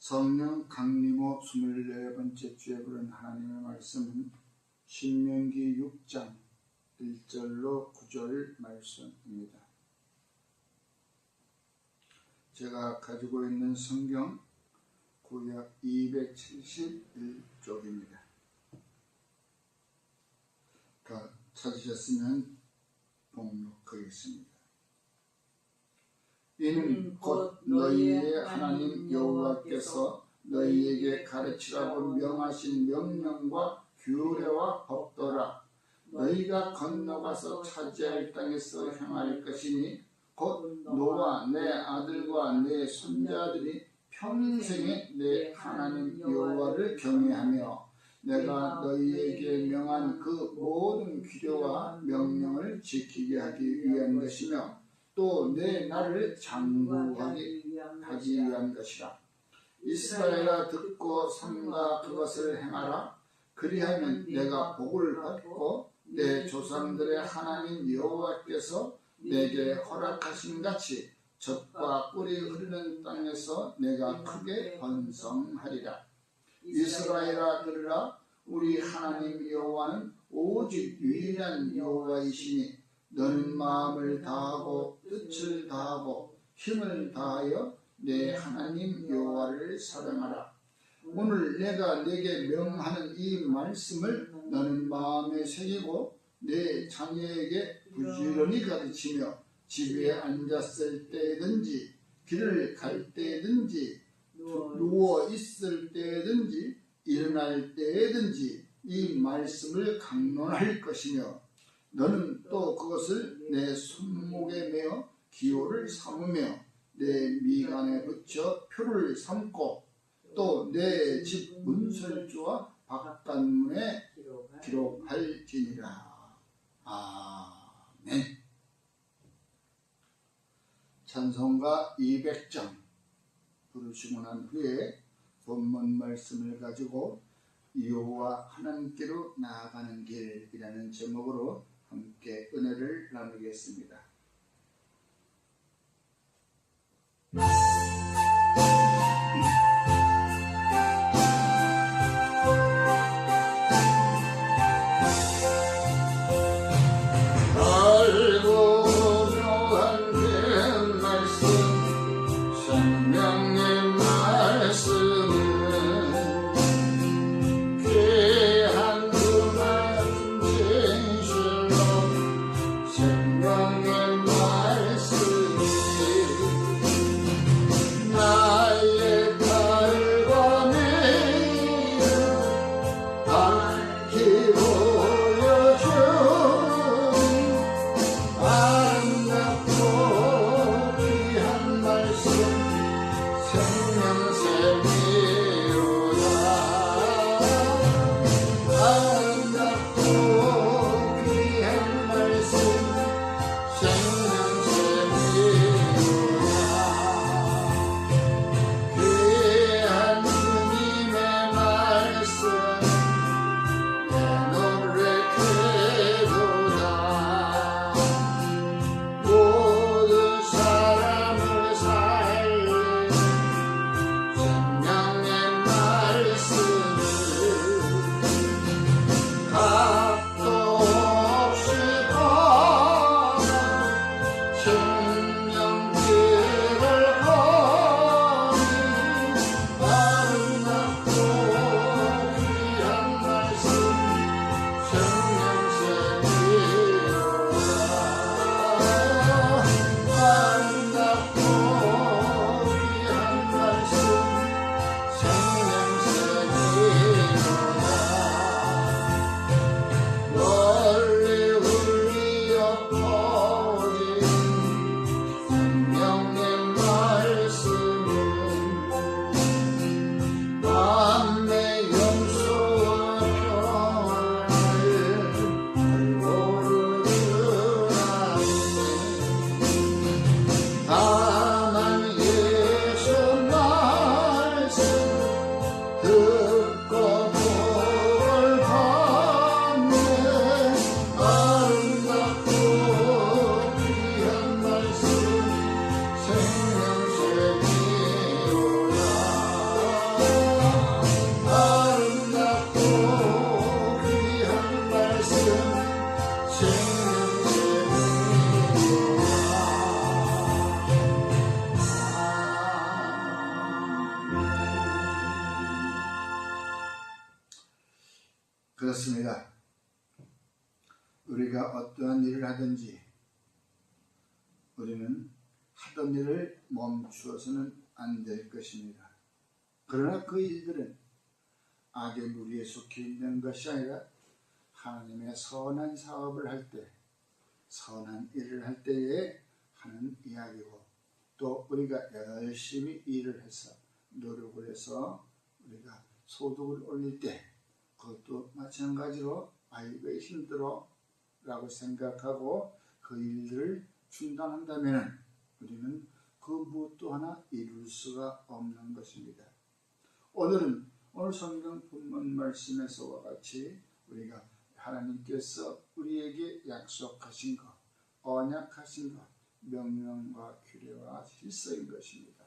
성령 강림호 24번째 주에 부른 하나님의 말씀은 신명기 6장 1절로 9절 말씀입니다. 제가 가지고 있는 성경 구약 271쪽입니다. 찾으셨으면 봉독하겠습니다. 이는 곧 너희의 하나님 여호와께서 너희에게 가르치라고 명하신 명령과 규례와 법도라. 너희가 건너가서 차지할 땅에서 행할 것이니 곧 너와 내 아들과 내 손자들이 평생에 내 하나님 여호와를 경외하며 내가 너희에게 명한 그 모든 규례와 명령을 지키게 하기 위한 것이며 또 내 나를 장구하기 위한 것이라. 이스라엘아 듣고 삼가 그것을 행하라. 그리하면 내가 복을 받고 내 조상들의 하나님 여호와께서 내게 허락하신 같이 젖과 꿀이 흐르는 땅에서 내가 크게 번성하리라. 이스라엘아 들으라. 우리 하나님 여호와는 오직 유일한 여호와이시니 너는 마음을 다하고 뜻을 다하고 힘을 다하여 내 하나님 여호와를 사랑하라. 오늘 내가 네게 명하는 이 말씀을 너는 마음에 새기고 내 자녀에게 부지런히 가르치며 집에 앉았을 때든지 길을 갈 때든지 누워 있을 때든지 일어날 때든지 이 말씀을 강론할 것이며 너는 또 그것을 내 손목에 메어 기호를 삼으며 내 미간에 붙여 표를 삼고 또 내 집 문설주와 바깥문에 기록할지니라. 아멘. 찬송가 200장 부르시고 난 후에 본문 말씀을 가지고 여호와 하나님께로 나아가는 길이라는 제목으로 함께 은혜를 나누겠습니다. 그렇습니다. 우리가 어떠한 일을 하든지 우리는 하던 일을 멈추어서는 안 될 것입니다. 그러나 그 일들은 악의 무리에 속해 있는 것이 아니라 하나님의 선한 사업을 할 때, 선한 일을 할 때에 하는 이야기고, 또 우리가 열심히 일을 해서 노력을 해서 우리가 소득을 올릴 때 그것도 마찬가지로 아이고 힘들어 라고 생각하고 그 일들을 중단한다면 우리는 그 무엇도 하나 이룰 수가 없는 것입니다. 오늘 성경 본문 말씀에서와 같이 우리가 하나님께서 우리에게 약속하신 것, 언약하신 것, 명령과 규례와 질서인 것입니다.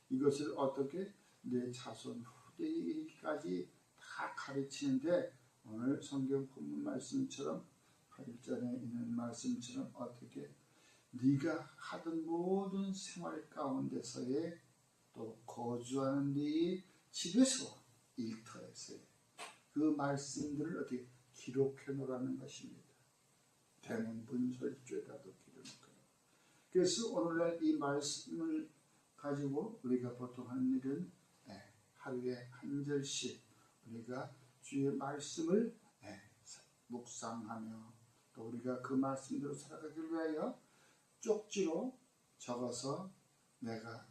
이것을 어떻게 내 자손 후대에 이르기까지 다 가르치는데 오늘 성경 본문 말씀처럼 8절에 있는 말씀처럼 어떻게 네가 하던 모든 생활 가운데서의 또 거주하는 네 집에서 일터에서의 그 말씀들을 어떻게 기록해 놓으라는 것입니다. 대문 문설주에다도 기록해요. 그래서 오늘날 이 말씀을 가지고 우리가 보통 하는 일은 하루에 한 절씩 우리가 주의 말씀을 묵상하며 또 우리가 그 말씀대로 살아가기 위하여 쪽지로 적어서 내가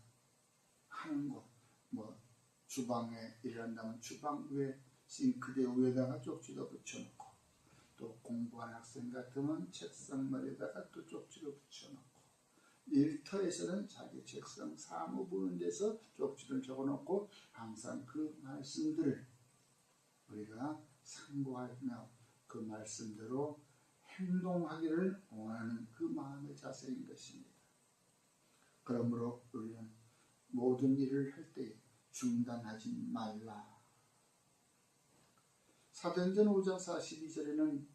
하는 것, 주방에 일한다면 주방 위에 싱크대 위에다가 쪽지도 붙여놓고, 또 공부하는 학생 같으면 책상머리에다가 또 쪽지를 붙여놓고, 일터에서는 자기 책상 사무 보는 데서 쪽지를 적어놓고 항상 그 말씀들을 우리가 상고하며 그 말씀대로 행동하기를 원하는 그 마음의 자세인 것입니다. 그러므로 우리는 모든 일을 할 때 중단하지 말라. 사도행전 5장 42절에는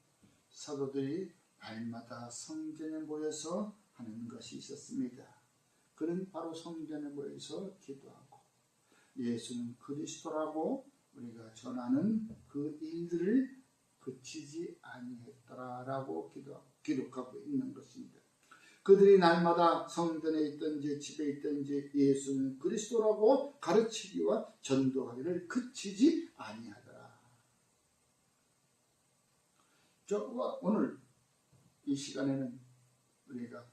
사도들이 날마다 성전에 모여서 하는 것이 있었습니다. 그는 바로 성전에 모여서 기도하고 예수는 그리스도라고 우리가 전하는 그 일들을 그치지 아니했더라라고 기록하고 있는 것입니다. 그들이 날마다 성전에 있든지 집에 있든지 예수는 그리스도라고 가르치기와 전도하기를 그치지 아니하더라. 저와 오늘 이 시간에는 우리가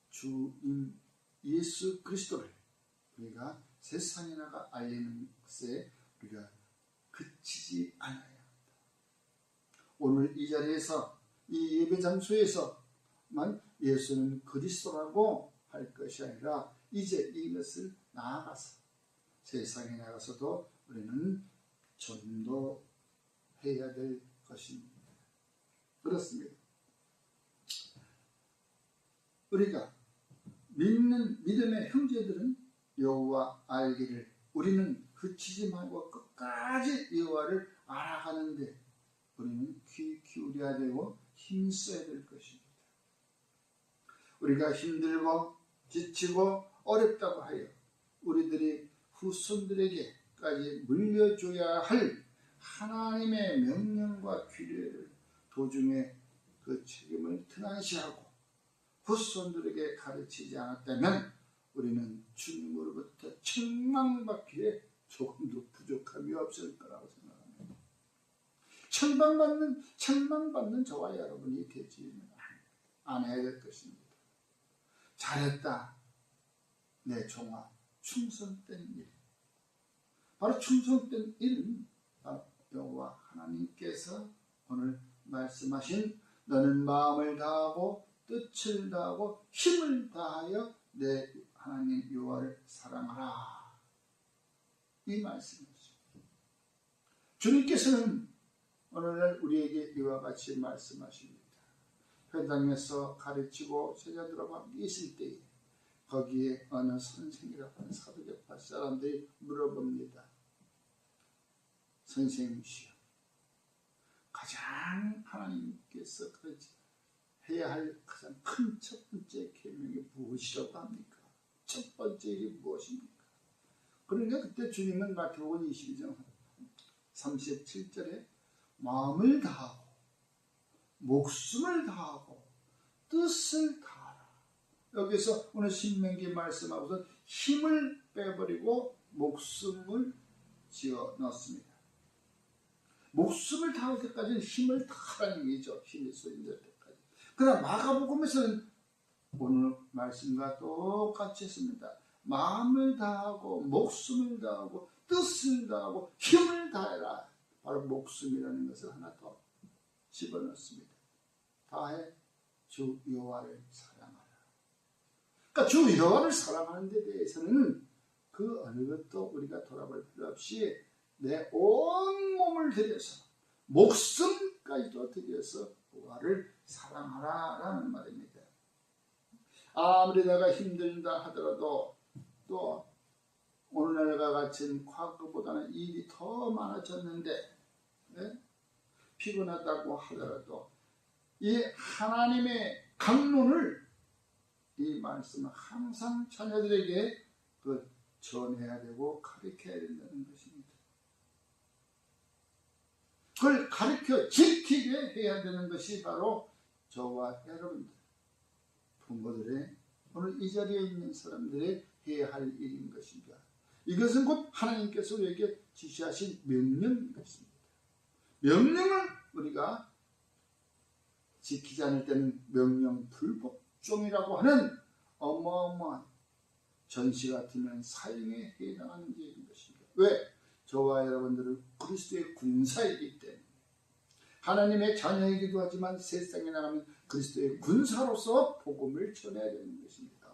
주인 예수 그리스도를 우리가 세상에 나가 알리는 것에 우리가 그치지 않아야 합니다. 오늘 이 자리에서 이 예배 장소에서만 예수는 그리스도라고 할 것이 아니라 이제 이것을 나아가서 세상에 나가서도 우리는 전도해야 될 것입니다. 그렇습니다. 우리가 믿는 믿음의 형제들은 여호와 알기를 우리는 그치지 말고 끝까지 여호와를 알아가는데 우리는 귀 기울여야 되고 힘써야 될 것입니다. 우리가 힘들고 지치고 어렵다고 하여 우리들이 후손들에게까지 물려줘야 할 하나님의 명령과 규례를 도중에 그 책임을 등한시하고 후손들에게 가르치지 않았다면 우리는 주님으로부터 책망받기에 조금도 부족함이 없을 거라고 생각합니다. 책망받는 저와 여러분이 되지 않아야 될 것입니다. 잘했다. 내 종아 충성된 일. 바로 충성된 일은 여호와 하나님께서 오늘 말씀하신 너는 마음을 다하고 뜻을 다하고 힘을 다하여 내 하나님 여호와를 사랑하라. 이 말씀이죠. 주님께서는 오늘날 우리에게 이와 같이 말씀하십니다. 회당에서 가르치고 제자들과 함께 있을 때에 거기에 어느 선생이라고 하는 사도계파 사람들이 물어봅니다. 선생님이시여, 가장 하나님께서 해야 할 가장 큰 첫 번째 계명이 무엇이라고 합니까? 첫 번째 일이 무엇입니까? 그러니까 그때 주님은 마태복음 22장 37절에 마음을 다하고 목숨을 다하고 뜻을 다하라. 여기서 오늘 신명기 말씀하고서 힘을 빼버리고 목숨을 지어 넣습니다. 목숨을 다할 때까지는 힘을 다하라는 얘기죠. 힘이 쏟아질 때까지. 그러나 마가복음에서는 오늘 말씀과 똑같이 했습니다. 마음을 다하고 목숨을 다하고 뜻을 다하고 힘을 다해라. 바로 목숨이라는 것을 하나 더 집어넣습니다. 다해 주 여호와를 사랑하라. 그러니까 주 여호와를 사랑하는 데 대해서는 그 어느 것도 우리가 돌아볼 필요 없이 내 온 몸을 들여서 목숨까지도 들여서 여호와를 사랑하라라는 말입니다. 아무리 내가 힘들다 하더라도 또 오늘날과 같이 과거보다는 일이 더 많아졌는데 피곤하다고 하더라도 이 하나님의 강론을 이 말씀을 항상 자녀들에게 전해야 되고 가르쳐야 된다는 것입니다. 그걸 가르쳐 지키게 해야 되는 것이 바로 저와 여러분들 부모들의 오늘 이 자리에 있는 사람들의 해야 할 일인 것입니다. 이것은 곧 하나님께서 우리에게 지시하신 명령인 것입니다. 명령을 우리가 지키지 않을 때는 명령 불복종이라고 하는 어마어마한 전시 같으면 사형에 해당하는 일인 것입니다. 왜? 저와 여러분들은 그리스도의 군사이기 때문에 하나님의 자녀이기도 하지만 세상에 나가면 그리스도의 군사로서 복음을 전해야 되는 것입니다.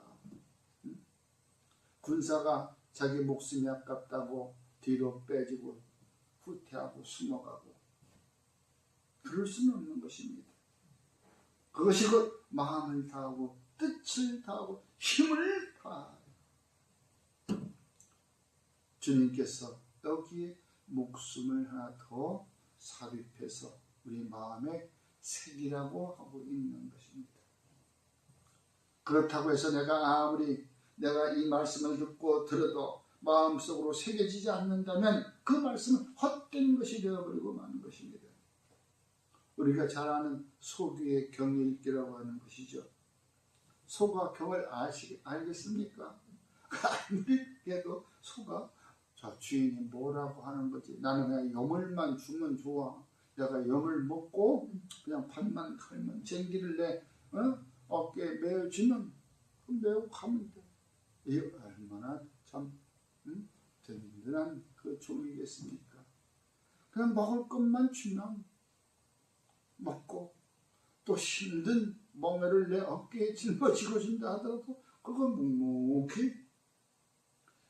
군사가 자기 목숨이 아깝다고 뒤로 빼지고 후퇴하고 숨어가고 그럴 수는 없는 것입니다. 그것이 곧 마음을 다하고 뜻을 다하고 힘을 다하라. 주님께서 여기에 목숨을 하나 더 삽입해서 우리 마음에 새기라고 하고 있는 것입니다. 그렇다고 해서 내가 이 말씀을 듣고 들어도 마음속으로 새겨지지 않는다면 그 말씀은 헛된 것이 되어버리고 마는 것입니다. 우리가 잘 아는 소귀의 경일기라고 하는 것이죠. 소가 경을 알겠습니까? 아무리 해도 소가 자 주인이 뭐라고 하는 거지. 나는 그냥 여물만 주면 좋아. 내가 여물 먹고 그냥 밥만 갈면 쟁기를 내 어깨에 메어주면 메고 가면 돼. 이 얼마나 참 든든한 그 종이겠습니까? 그냥 먹을 것만 주면 먹고 또 힘든 멍에를 내 어깨에 짊어지고 준다 하더라도 그건 묵묵히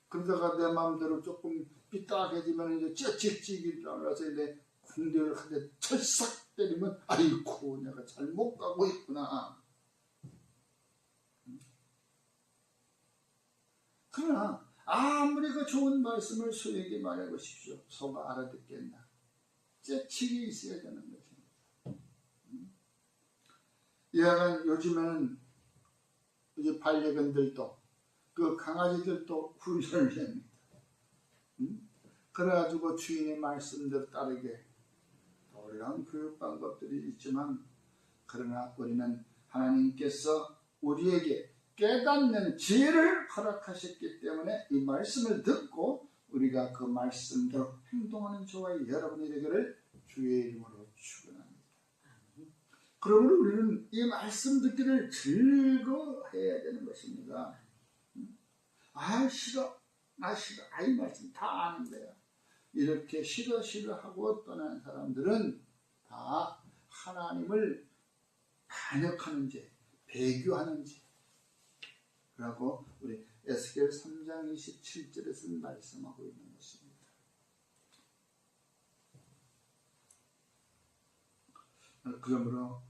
그러다가 내 마음대로 조금 삐딱해지면 이제 찌찍찌기 나와서 내 궁뎅이를 한 대 철싹 때리면 아이고 내가 잘못 가고 있구나. 그러나 아무리 그 좋은 말씀을 소에게 말해보십시오. 소가 알아듣겠나. 째치기 있어야 되는 것입니다. 이하간 요즘에는 이제 반려견들도 그 강아지들도 훈련을 합니다. 그래가지고 주인의 말씀대로 따르게 놀라운 교육 방법들이 있지만 그러나 우리는 하나님께서 우리에게 깨닫는 지혜를 허락하셨기 때문에 이 말씀을 듣고 우리가 그 말씀대로 행동하는 저와 여러분이 되기를 주의 이름으로 축원합니다. 그러므로 우리는 이 말씀 듣기를 즐거워해야 되는 것입니다. 아 싫어 이 말씀 다 아는 거야. 이렇게 싫어하고 떠나는 사람들은 다 하나님을 반역하는 죄, 배교하는 죄 라고 우리 에스겔 3장 27절에서 말씀하고 있는 것입니다. 그러므로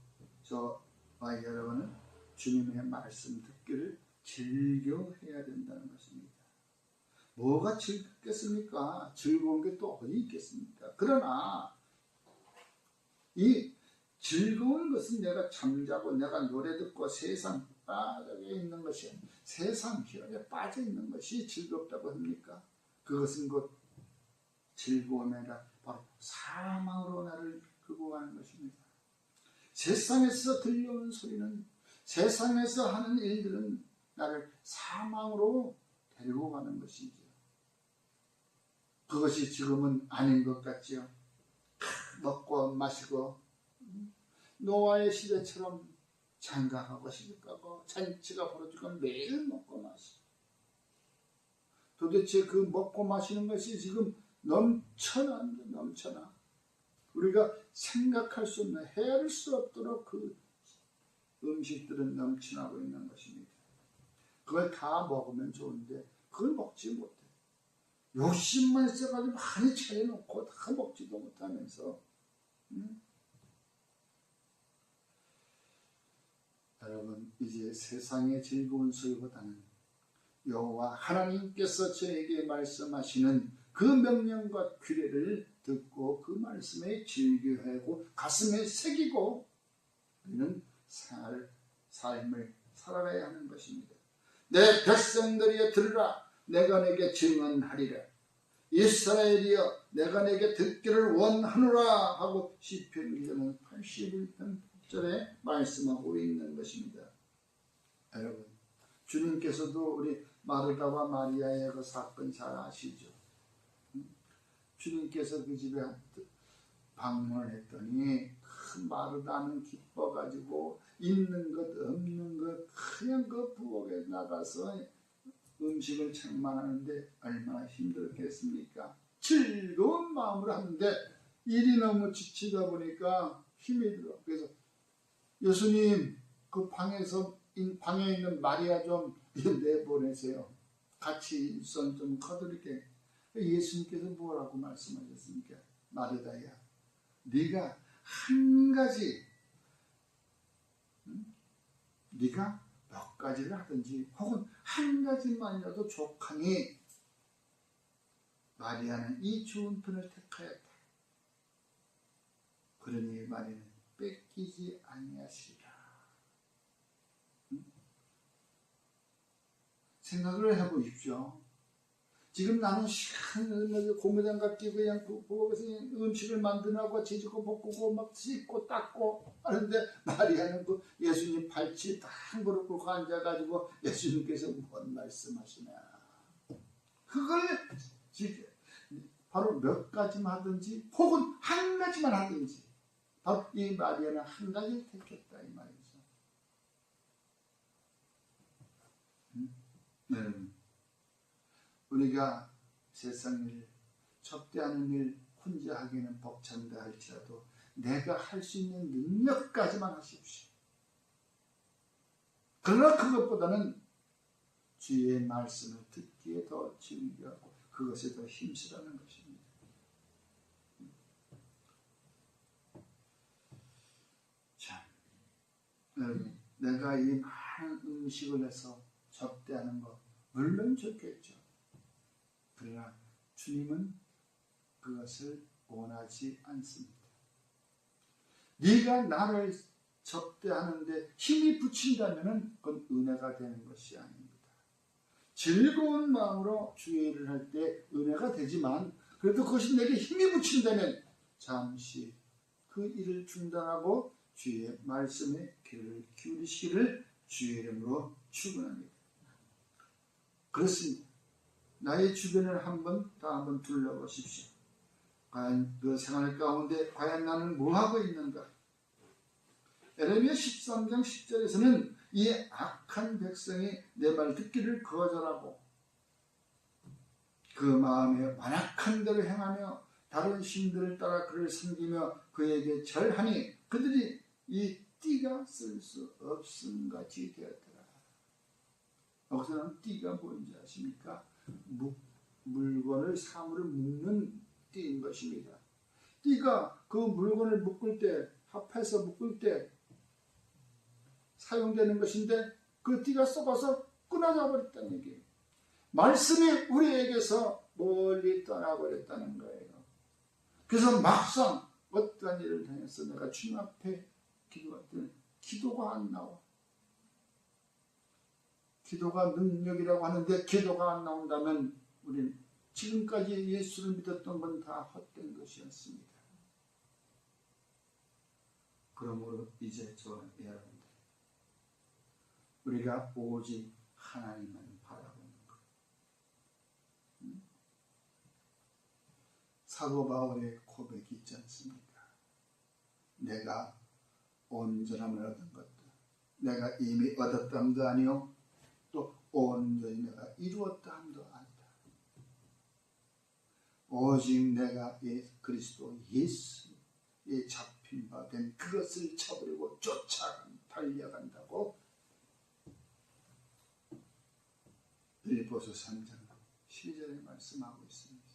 저와 여러분은 주님의 말씀 듣기를 즐겨해야 된다는 것입니다. 뭐가 즐겁겠습니까? 즐거운 게 또 어디 있겠습니까? 그러나 이 즐거운 것은 내가 잠자고 내가 노래 듣고 세상 빠져 있는 것이 세상 희락에 빠져 있는 것이 즐겁다고 합니까? 그것은 곧 즐거움이 아니라 바로 사망으로 나를 끌고 가는 것입니다. 세상에서 들려오는 소리는, 세상에서 하는 일들은 나를 사망으로 데리고 가는 것이죠. 그것이 지금은 아닌 것 같지요. 먹고 마시고 노아의 시대처럼 장가가고 시집가고 잔치가 벌어지고 매일 먹고 마시고, 도대체 그 먹고 마시는 것이 지금 넘쳐나. 우리가 생각할 수 없는, 헤아릴 수 없도록 그 음식들은 넘쳐나고 있는 것입니다. 그걸 다 먹으면 좋은데 그걸 먹지 못해. 욕심만 있어가지고 많이 차려놓고 다 먹지도 못하면서, 여러분, 이제 세상의 즐거운 소리보다는 여호와 하나님께서 저에게 말씀하시는 그 명령과 규례를 듣고 그 말씀에 즐겨하고 가슴에 새기고 우리는 삶을 살아가야 하는 것입니다. 내 백성들이여 들으라, 내가 내게 증언하리라. 이스라엘이여 내가 내게 듣기를 원하노라 하고 시편 기자는 81편 8절에 말씀하고 있는 것입니다. 여러분, 주님께서도 우리 마르다와 마리아의 그 사건 잘 아시죠? 주님께서 그 집에 방문을 했더니 그 마르다는 기뻐가지고 있는 것 없는 것 그냥 그 부엌에 나가서 음식을 장만하는데 얼마나 힘들었겠습니까? 즐거운 마음으로 하는데 일이 너무 지치다 보니까 힘이 들어. 그래서 예수님, 그 방에 있는 마리아 좀 내보내세요. 같이 일선 좀 거두리게. 예수님께서 뭐라고 말씀하셨습니까? 마르다야, 네가 한 가지, 네가 몇 가지를 하든지 혹은 한 가지만이라도 족하니 마리아는 이 좋은 편을 택하였다. 그러니 마리아는 뺏기지 아니하시리라. 생각을 해보십시오. 지금 나는 시간을 고무장갑 끼고 그냥 부엌에서 음식을 만들고 지지고 볶고 막 씻고 닦고 하는데, 마리아는 그 예수님 발치 다 한 그릇 꿇고 앉아가지고 예수님께서 뭔 말씀하시냐. 그걸 바로 몇 가지만 하든지 혹은 한 가지만 하든지, 바로 이 마리아는 한 가지를 택했다 이 말이죠. 우리가 세상 일, 접대하는 일 혼자 하기는 벅찬다 할지라도 내가 할 수 있는 능력까지만 하십시오. 그러나 그것보다는 주의 말씀을 듣기에 더 즐겨하고 그것에 더 힘쓰라는 것입니다. 자, 내가 이 많은 음식을 해서 접대하는 것 물론 좋겠죠. 그러나 주님은 그것을 원하지 않습니다. 네가 나를 접대하는데 힘이 붙인다면 그건 은혜가 되는 것이 아닙니다. 즐거운 마음으로 주의 일을 할 때 은혜가 되지만, 그래도 그것이 내게 힘이 붙인다면 잠시 그 일을 중단하고 주의 말씀에 귀를 기울이시기를 주의 이름으로 축원합니다. 그렇습니다. 나의 주변을 한번 둘러보십시오. 과연 그 생활 가운데 과연 나는 뭐하고 있는가? 에레미야 13장 10절에서는 이 악한 백성이 내 말 듣기를 거절하고 그 마음에 완악한 대로 행하며 다른 신들을 따라 그를 섬기며 그에게 절하니 그들이 이 띠가 쓸 수 없음 같이 되었더라. 여기서는 띠가 뭔지 아십니까? 물건을, 사물을 묶는 띠인 것입니다. 띠가 그 물건을 묶을 때, 합해서 묶을 때 사용되는 것인데 그 띠가 썩어서 끊어져 버렸다는 얘기예요. 말씀이 우리에게서 멀리 떠나버렸다는 거예요. 그래서 막상 어떠한 일을 당해서 내가 주님 앞에 기도할 때는 기도가 안 나와. 기도가 능력이라고 하는데 기도가 안 나온다면 우리는 지금까지 예수를 믿었던 건 다 헛된 것이었습니다. 그러므로 이제 저와 여러분들, 우리가 오직 하나님만 바라보는 것. 사도 바울의 고백이 있지 않습니까? 내가 온전함을 얻은 것도 내가 이미 얻었담도 아니요 또 온전히 내가 이루었담도 아니다. 오직 내가 그리스도 예수에 잡힌 바 된 그것을 쳐버리고 달려간다고 빌립보서 3장 12절에 말씀하고 있습니다.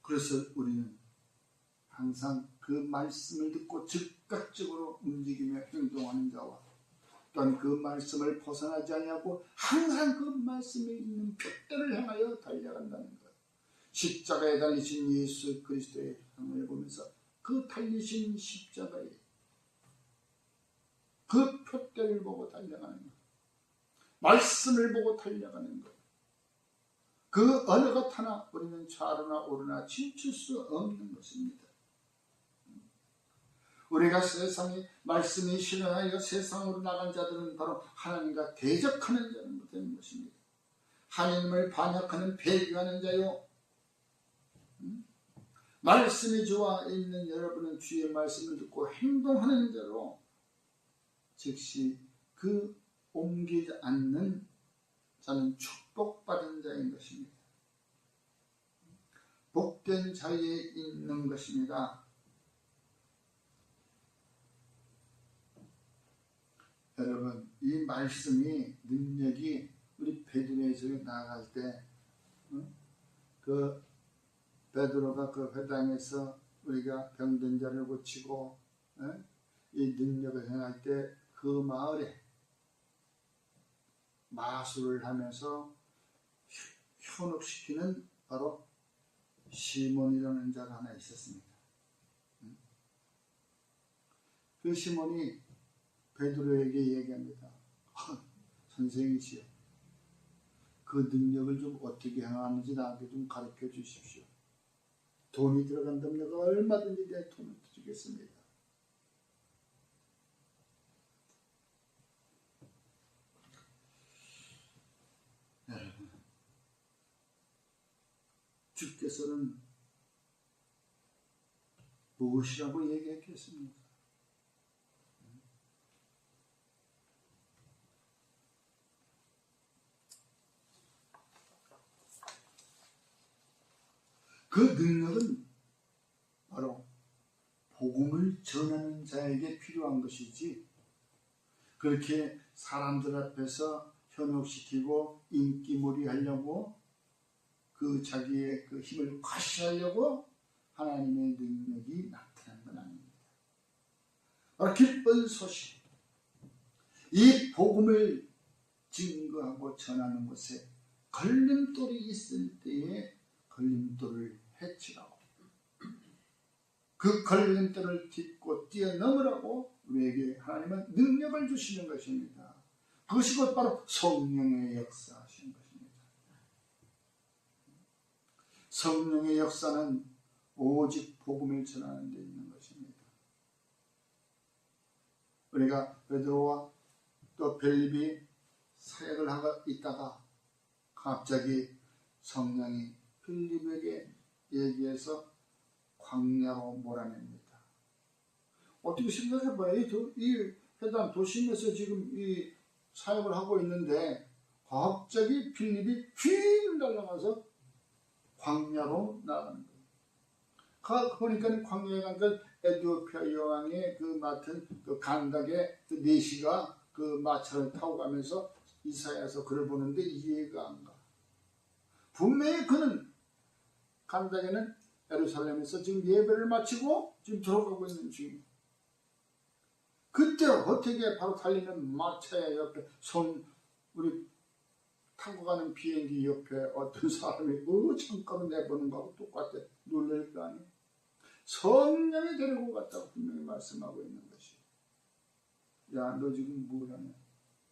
그래서 우리는 항상 그 말씀을 듣고 즉각적으로 움직이며 행동하는 자와 또한 그 말씀을 벗어나지 아니하고 항상 그 말씀에 있는 표대를 향하여 달려간다는 것. 십자가에 달리신 예수 그리스도의 향을 보면서 그 달리신 십자가에 그 표대를 보고 달려가는 것. 말씀을 보고 달려가는 것. 그 어느 것 하나 우리는 좌로나 오르나 치우칠 수 없는 것입니다. 우리가 세상에 말씀이 실현하여 세상으로 나간 자들은 바로 하나님과 대적하는 자는 되는 것입니다. 하나님을 반역하는 배교하는 자요. 말씀이 좋아 있는 여러분은 주의 말씀을 듣고 행동하는 자로 즉시 그 옮기지 않는 자는 축복받은 자인 것입니다. 복된 자에 있는 것입니다. 여러분, 이 말씀이 능력이 우리 베드로에서 나아갈 때 그 베드로가 그 회당에서 우리가 병든 자를 고치고 이 능력을 행할 때 그 마을에 마술을 하면서 현혹시키는 바로 시몬이라는 자가 하나 있었습니다. 그 시몬이 베드로에게 얘기합니다. 선생이시여, 그 능력을 좀 어떻게 행하는지 나한테 좀 가르쳐 주십시오. 돈이 들어간다면 내가 얼마든지 내 돈을 드리겠습니다. 여러분, 주께서는 무엇이라고 얘기했겠습니까? 그 능력은 바로 복음을 전하는 자에게 필요한 것이지, 그렇게 사람들 앞에서 현혹시키고 인기몰이 하려고 그 자기의 그 힘을 과시하려고 하나님의 능력이 나타난 건 아닙니다. 바로 기쁜 소식, 이 복음을 증거하고 전하는 것에 걸림돌이 있을 때에 걸림돌을 해치라고, 그 걸림돌을 딛고 뛰어넘으라고 우리에게 하나님은 능력을 주시는 것입니다. 그것이 곧 바로 성령의 역사하시는 것입니다. 성령의 역사는 오직 복음을 전하는 데 있는 것입니다. 우리가 베드로와 또 빌립이 사역을 하고 있다가 갑자기 성령이 빌립에게 얘기해서 광야로 몰아냅니다. 어떻게 생각해봐요? 이 회당 도심에서 지금 이 사역을 하고 있는데 갑자기 빌립이 휙 날아가서 광야로 나가는 거예요. 보니까 광야에 가니까 에티오피아 여왕의 그 맡은 그 감각의 그 내시가 그 마차를 타고 가면서 이사야서 글을 보는데 이해가 안 가. 분명히 그는 감각에는 예루살렘에서 지금 예배를 마치고 지금 들어가고 있는 중이에요. 그때 어떻게 바로 달리는 마차의 옆에 우리 타고 가는 비행기 옆에 어떤 사람이 잠깐만 내보는 거하고 똑같아. 놀랄 거 아니에요. 성령이 데리고 갔다고 분명히 말씀하고 있는 것이. 야, 너 지금 뭐라냐?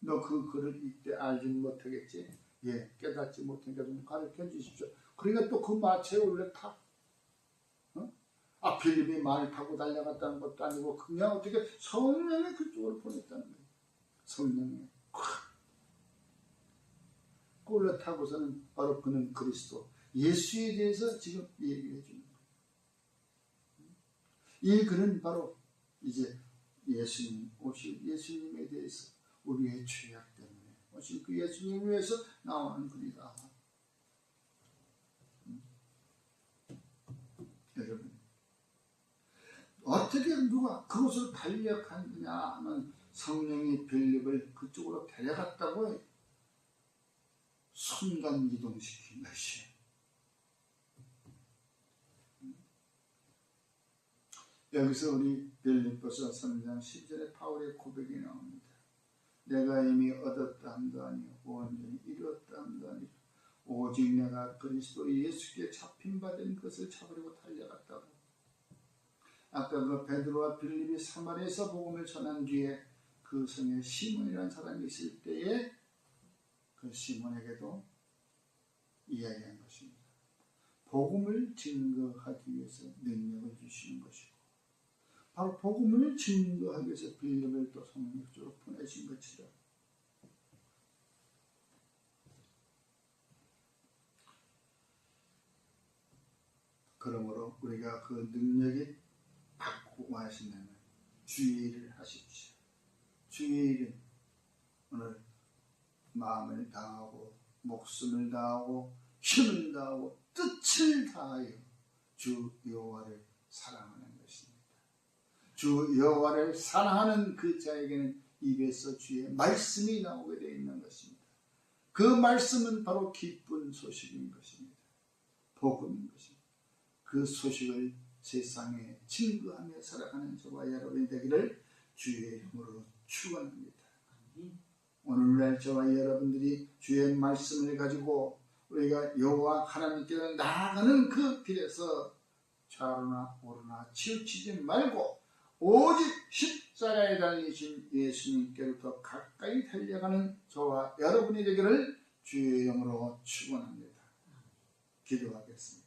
너 그 글을 이때 알지는 못하겠지? 예, 깨닫지 못하니까 좀 가르쳐 주십시오. 그러니까 또 그 마차에 올라타. 빌립이 말 타고 달려갔다는 것도 아니고 그냥 어떻게 성령이 그쪽으로 보냈다는 거예요. 성령이 올라타고서는 바로 그는 그리스도 예수에 대해서 지금 얘기해 주는 거예요. 이 글은 바로 이제 예수님 오실 예수님에 대해서 우리의 죄악 때문에 오실 그 예수님을 위해서 나오는 글이다. 여러분 어떻게 누가 그곳을 달려갔느냐 하면 성령이 빌립을 그쪽으로 데려갔다고 순간 이동시킨 것이에요. 여기서 우리 빌립보서 3장 10절에 바울의 고백이 나옵니다. 내가 이미 얻었다 함도 아니요 온전히 이루었다 함도 아니요 오직 내가 그리스도 예수께 잡힌 바 된 것을 찾으려고 달려갔다고. 아까 그 베드로와 빌립이 사마리아에서 복음을 전한 뒤에 그 성에 시몬이라는 사람이 있을 때에 그 시몬에게도 이야기한 것입니다. 복음을 증거하기 위해서 능력을 주시는 것이고 바로 복음을 증거하기 위해서 빌립을 또 성령적으로 보내신 것이라. 그러므로 우리가 그 능력이 받고 하신다면 주의 일을 하십시오. 주의 일은 오늘 마음을 다하고 목숨을 다하고 힘을 다하고 뜻을 다하여 주 여호와를 사랑하는 것입니다. 주 여호와를 사랑하는 그 자에게는 입에서 주의 말씀이 나오게 되어 있는 것입니다. 그 말씀은 바로 기쁜 소식인 것입니다. 복음인 것입니다. 그 소식을 세상에 증거하며 살아가는 저와 여러분이 되기를 주의 이름으로 축원합니다. 오늘날 저와 여러분들이 주의 말씀을 가지고 우리가 여호와 하나님께로 나아가는 그 길에서 좌로나 오로나 치우치지 말고 오직 십자가에 달리신 예수님께로 더 가까이 달려가는 저와 여러분이 되기를 주의 이름으로 축원합니다. 기도하겠습니다.